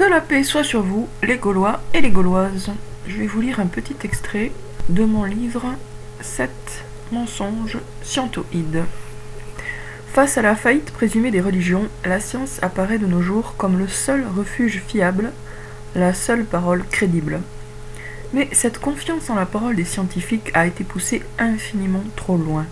Que la paix soit sur vous, les Gaulois et les Gauloises. Je vais vous lire un petit extrait de mon livre 7 mensonges scientoïdes. Face à la faillite présumée des religions, la science apparaît de nos jours comme le seul refuge fiable, la seule parole crédible. Mais cette confiance en la parole des scientifiques a été poussée infiniment trop loin.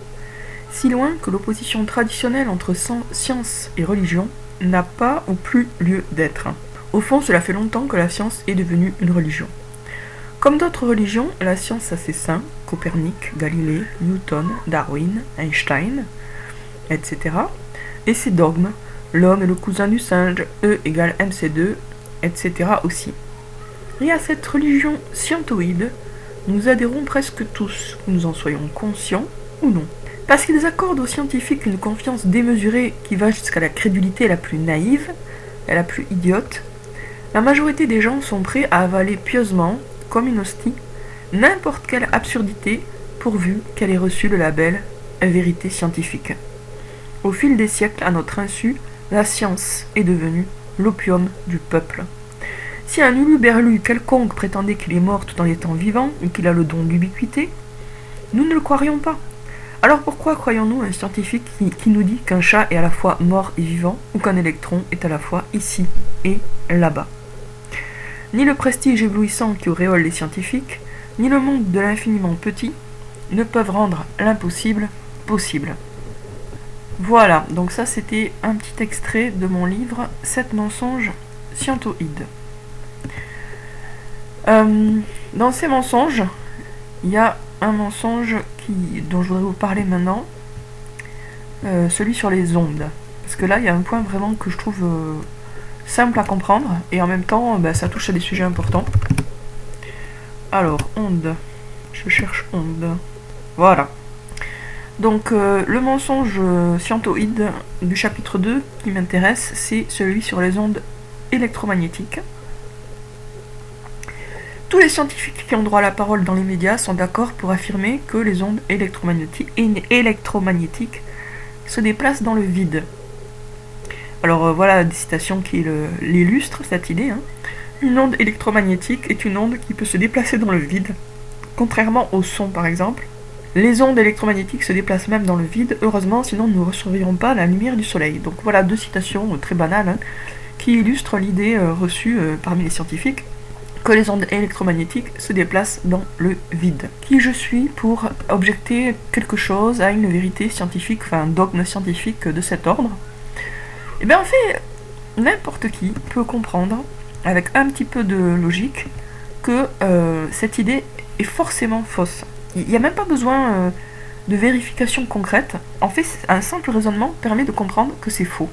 Si loin que l'opposition traditionnelle entre science et religion n'a pas ou plus lieu d'être. Au fond, cela fait longtemps que la science est devenue une religion. Comme d'autres religions, la science a ses saints, Copernic, Galilée, Newton, Darwin, Einstein, etc. Et ses dogmes, l'homme est le cousin du singe, E égale MC2, etc. aussi. Et à cette religion scientoïde, nous adhérons presque tous, que nous en soyons conscients ou non. Parce qu'ils accordent aux scientifiques une confiance démesurée qui va jusqu'à la crédulité la plus naïve, et la plus idiote, la majorité des gens sont prêts à avaler pieusement, comme une hostie, n'importe quelle absurdité pourvu qu'elle ait reçu le label « vérité scientifique ». Au fil des siècles, à notre insu, la science est devenue l'opium du peuple. Si un uluberlu quelconque prétendait qu'il est mort tout en étant vivant et qu'il a le don d'ubiquité, nous ne le croirions pas. Alors pourquoi croyons-nous un scientifique qui nous dit qu'un chat est à la fois mort et vivant, ou qu'un électron est à la fois ici et là-bas? Ni le prestige éblouissant qui auréole les scientifiques, ni le monde de l'infiniment petit ne peuvent rendre l'impossible possible. Voilà, donc ça c'était un petit extrait de mon livre 7 mensonges scientoïdes. Dans ces mensonges, il y a un mensonge dont je voudrais vous parler maintenant, celui sur les ondes. Parce que là, il y a un point vraiment que je trouve simple à comprendre, et en même temps, ça touche à des sujets importants. Alors, ondes. Je cherche ondes. Voilà. Donc, le mensonge scientoïde du chapitre 2 qui m'intéresse, c'est celui sur les ondes électromagnétiques. Tous les scientifiques qui ont droit à la parole dans les médias sont d'accord pour affirmer que les ondes électromagnétiques se déplacent dans le vide. Alors voilà des citations qui l'illustrent, cette idée. Une onde électromagnétique est une onde qui peut se déplacer dans le vide, contrairement au son par exemple. Les ondes électromagnétiques se déplacent même dans le vide, heureusement, sinon nous ne recevrions pas la lumière du soleil. Donc voilà deux citations très banales qui illustrent l'idée reçue parmi les scientifiques que les ondes électromagnétiques se déplacent dans le vide. Qui je suis pour objecter quelque chose à une vérité scientifique, enfin un dogme scientifique de cet ordre? Et bien en fait, n'importe qui peut comprendre, avec un petit peu de logique, que cette idée est forcément fausse. Il n'y a même pas besoin de vérification concrète. En fait, un simple raisonnement permet de comprendre que c'est faux.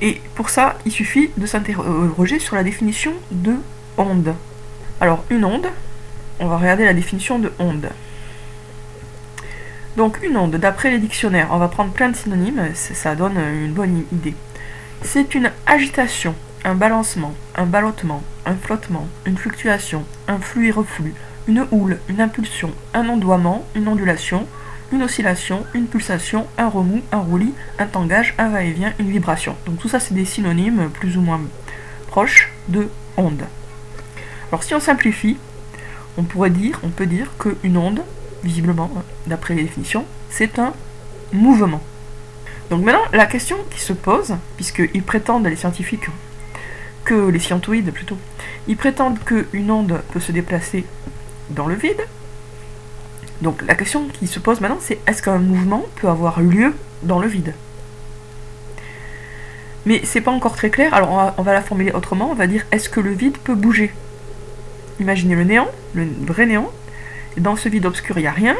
Et pour ça, il suffit de s'interroger sur la définition de onde. Alors, une onde, on va regarder la définition de onde. Donc, une onde, d'après les dictionnaires, on va prendre plein de synonymes, ça donne une bonne idée. C'est une agitation, un balancement, un ballottement, un flottement, une fluctuation, un flux et reflux, une houle, une impulsion, un ondoiement, une ondulation, une oscillation, une pulsation, un remous, un roulis, un tangage, un va-et-vient, une vibration. Donc tout ça c'est des synonymes plus ou moins proches de onde. Alors si on simplifie, on peut dire qu'une onde, visiblement, d'après les définitions, c'est un mouvement. Donc maintenant, la question qui se pose, puisqu'ils prétendent, les scientifiques, les scientoïdes plutôt, ils prétendent qu'une onde peut se déplacer dans le vide. Donc la question qui se pose maintenant, c'est est-ce qu'un mouvement peut avoir lieu dans le vide? Mais c'est pas encore très clair, alors on va la formuler autrement, on va dire est-ce que le vide peut bouger? Imaginez le néant, le vrai néant, et dans ce vide obscur il n'y a rien,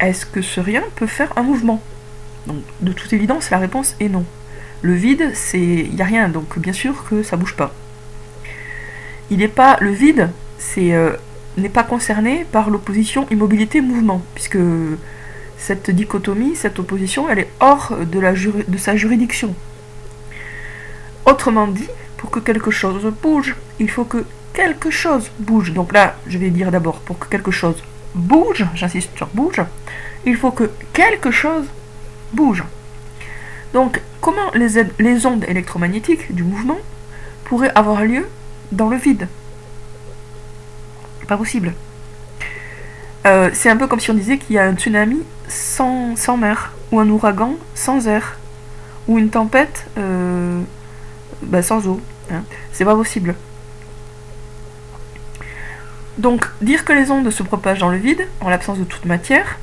est-ce que ce rien peut faire un mouvement? Donc de toute évidence la réponse est non. Le vide, il n'y a rien, donc bien sûr que ça bouge pas. Le vide, n'est pas concerné par l'opposition immobilité-mouvement, puisque cette dichotomie, cette opposition, elle est hors de sa juridiction. Autrement dit, pour que quelque chose bouge, il faut que quelque chose bouge. Donc là, je vais dire d'abord, pour que quelque chose bouge, j'insiste sur bouge, il faut que quelque chose bouge. Donc, comment les ondes électromagnétiques du mouvement pourrait avoir lieu dans le vide. Pas possible. C'est un peu comme si on disait qu'il y a un tsunami sans mer, ou un ouragan sans air, ou une tempête sans eau. Hein. C'est pas possible. Donc, dire que les ondes se propagent dans le vide, en l'absence de toute matière,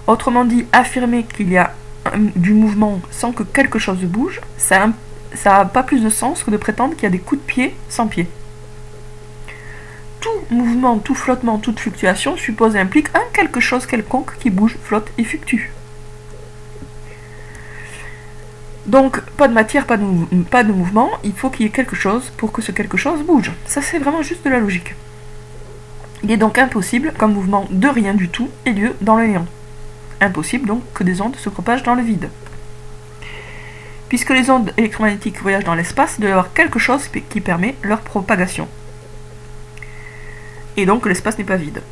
autrement dit, affirmer qu'il y a du mouvement sans que quelque chose bouge, ça n'a pas plus de sens que de prétendre qu'il y a des coups de pied sans pied. Tout mouvement, tout flottement, toute fluctuation suppose et implique un quelque chose quelconque qui bouge, flotte et fluctue. Donc, pas de matière, pas de mouvement, il faut qu'il y ait quelque chose pour que ce quelque chose bouge. Ça, c'est vraiment juste de la logique. Il est donc impossible qu'un mouvement de rien du tout ait lieu dans le néant. Impossible donc que des ondes se propagent dans le vide. Puisque les ondes électromagnétiques voyagent dans l'espace, il doit y avoir quelque chose qui permet leur propagation. Et donc l'espace n'est pas vide.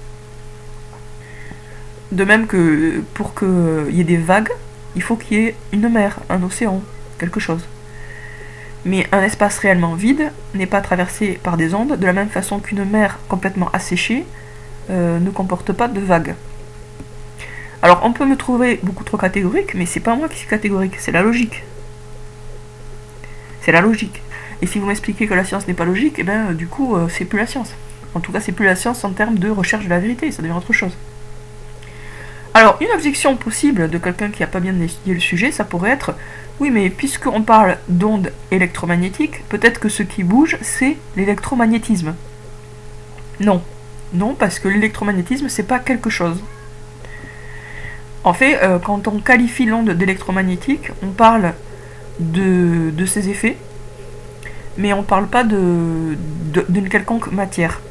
De même que pour qu'il y ait des vagues, il faut qu'il y ait une mer, un océan, quelque chose. Mais un espace réellement vide n'est pas traversé par des ondes, de la même façon qu'une mer complètement asséchée ne comporte pas de vagues. Alors on peut me trouver beaucoup trop catégorique, mais c'est pas moi qui suis catégorique, c'est la logique. C'est la logique. Et si vous m'expliquez que la science n'est pas logique, du coup c'est plus la science. En tout cas, c'est plus la science en termes de recherche de la vérité, ça devient autre chose. Alors, une objection possible de quelqu'un qui n'a pas bien étudié le sujet, ça pourrait être, oui, mais puisqu'on parle d'ondes électromagnétiques, peut-être que ce qui bouge, c'est l'électromagnétisme. Non. Non, parce que l'électromagnétisme, c'est pas quelque chose. En fait, quand on qualifie l'onde d'électromagnétique, on parle de ses effets, mais on ne parle pas d'une quelconque matière.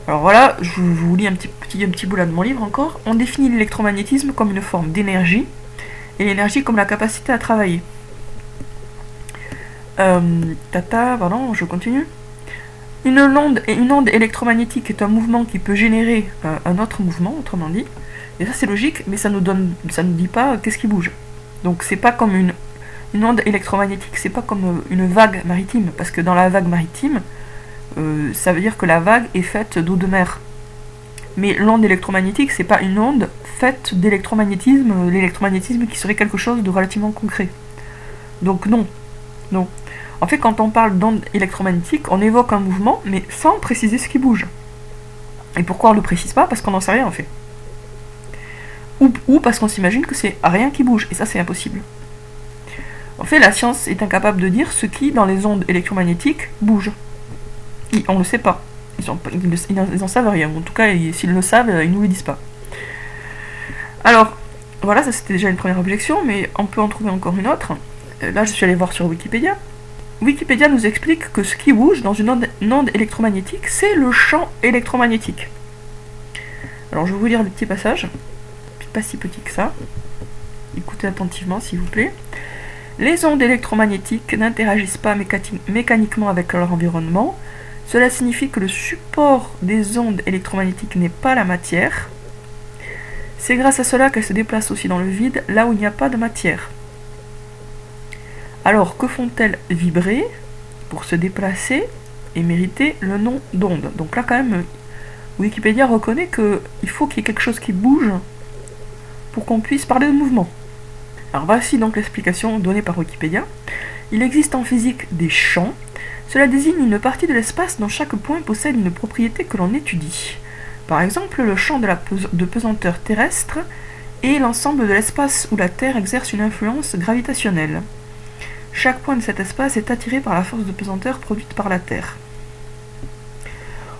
Alors voilà, je vous lis un petit bout là de mon livre encore. On définit l'électromagnétisme comme une forme d'énergie, et l'énergie comme la capacité à travailler. Je continue. Une onde électromagnétique est un mouvement qui peut générer un autre mouvement, autrement dit. Et ça c'est logique, mais ça nous dit pas qu'est-ce qui bouge. Donc c'est pas comme une onde électromagnétique, c'est pas comme une vague maritime, parce que dans la vague maritime, ça veut dire que la vague est faite d'eau de mer. Mais l'onde électromagnétique, c'est pas une onde faite d'électromagnétisme, l'électromagnétisme qui serait quelque chose de relativement concret. Donc non. En fait, quand on parle d'onde électromagnétique, on évoque un mouvement, mais sans préciser ce qui bouge. Et pourquoi on ne le précise pas? Parce qu'on n'en sait rien en fait. Ou parce qu'on s'imagine que c'est rien qui bouge, et ça c'est impossible. En fait, la science est incapable de dire ce qui, dans les ondes électromagnétiques, bouge. On ne le sait pas. Ils n'en savent rien. En tout cas, s'ils le savent, ils ne nous le disent pas. Alors, voilà, ça c'était déjà une première objection, mais on peut en trouver encore une autre. Là, je suis allée voir sur Wikipédia. Wikipédia nous explique que ce qui bouge dans une onde électromagnétique, c'est le champ électromagnétique. Alors, je vais vous lire le petit passage. Pas si petit que ça. Écoutez attentivement, s'il vous plaît. Les ondes électromagnétiques n'interagissent pas mécaniquement avec leur environnement. Cela signifie que le support des ondes électromagnétiques n'est pas la matière. C'est grâce à cela qu'elles se déplacent aussi dans le vide, là où il n'y a pas de matière. Alors, que font-elles vibrer pour se déplacer et mériter le nom d'onde? Donc là, quand même, Wikipédia reconnaît qu'il faut qu'il y ait quelque chose qui bouge pour qu'on puisse parler de mouvement. Alors voici donc l'explication donnée par Wikipédia. Il existe en physique des champs. Cela désigne une partie de l'espace dont chaque point possède une propriété que l'on étudie. Par exemple, le champ de pesanteur terrestre est l'ensemble de l'espace où la Terre exerce une influence gravitationnelle. Chaque point de cet espace est attiré par la force de pesanteur produite par la Terre.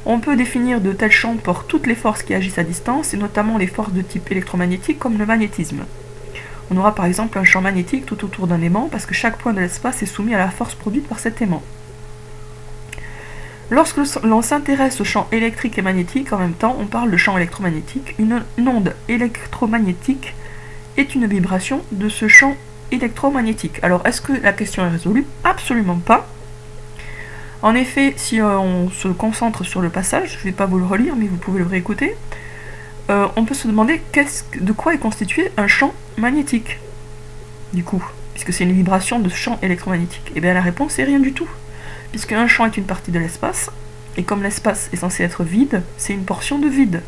On peut définir de tels champs pour toutes les forces qui agissent à distance, et notamment les forces de type électromagnétique comme le magnétisme. On aura par exemple un champ magnétique tout autour d'un aimant parce que chaque point de l'espace est soumis à la force produite par cet aimant. Lorsque l'on s'intéresse au champ électrique et magnétique, en même temps, on parle de champ électromagnétique. Une onde électromagnétique est une vibration de ce champ électromagnétique. Alors, est-ce que la question est résolue? Absolument pas. En effet, si on se concentre sur le passage, je ne vais pas vous le relire, mais vous pouvez le réécouter, on peut se demander de quoi est constitué un champ magnétique. Du coup, puisque c'est une vibration de champ électromagnétique. Et bien la réponse est rien du tout, puisque un champ est une partie de l'espace, et comme l'espace est censé être vide, c'est une portion de vide.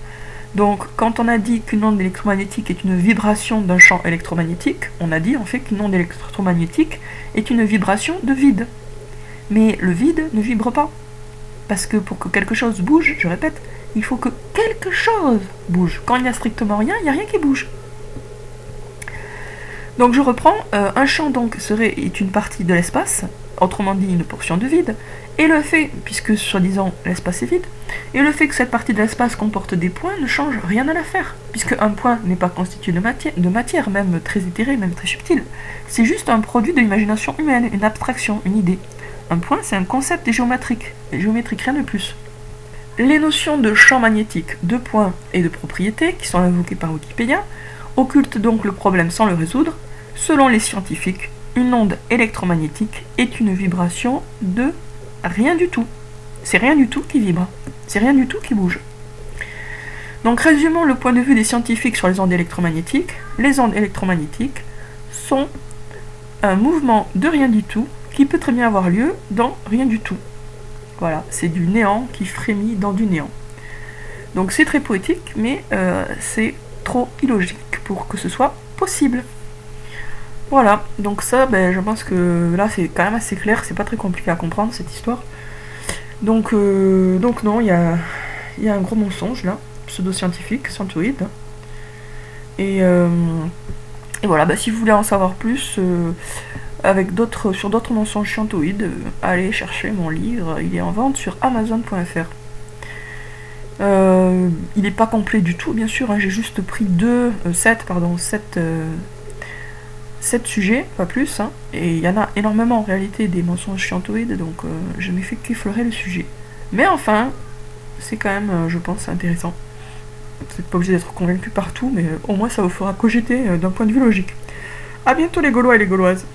Donc quand on a dit qu'une onde électromagnétique est une vibration d'un champ électromagnétique, on a dit en fait qu'une onde électromagnétique est une vibration de vide. Mais le vide ne vibre pas. Parce que pour que quelque chose bouge, je répète, il faut que quelque chose bouge. Quand il n'y a strictement rien, il n'y a rien qui bouge. Donc je reprends, un champ donc est une partie de l'espace, autrement dit une portion de vide, et le fait, puisque soi-disant l'espace est vide, et le fait que cette partie de l'espace comporte des points ne change rien à l'affaire, puisque un point n'est pas constitué de matière, même très éthérée, même très subtile. C'est juste un produit de l'imagination humaine, une abstraction, une idée. Un point, c'est un concept géométrique, rien de plus. Les notions de champ magnétique, de points et de propriétés, qui sont invoquées par Wikipédia, occultent donc le problème sans le résoudre. Selon les scientifiques, une onde électromagnétique est une vibration de rien du tout. C'est rien du tout qui vibre, c'est rien du tout qui bouge. Donc résumons le point de vue des scientifiques sur les ondes électromagnétiques. Les ondes électromagnétiques sont un mouvement de rien du tout qui peut très bien avoir lieu dans rien du tout. Voilà, c'est du néant qui frémit dans du néant. Donc c'est très poétique, mais c'est trop illogique pour que ce soit possible. Voilà, donc ça, je pense que là c'est quand même assez clair, c'est pas très compliqué à comprendre cette histoire. Donc non, il y a un gros mensonge là, pseudo-scientifique, scientoïde. Et voilà, si vous voulez en savoir plus sur d'autres mensonges scientoïdes, allez chercher mon livre, il est en vente sur Amazon.fr. Il n'est pas complet du tout, bien sûr, j'ai juste pris 7 sujets, pas plus, et il y en a énormément en réalité des mensonges scientoïdes, donc je n'ai fait qu'effleurer le sujet. Mais enfin, c'est quand même, je pense, intéressant. Vous n'êtes pas obligé d'être convaincu partout, mais au moins ça vous fera cogiter d'un point de vue logique. A bientôt les Gaulois et les Gauloises.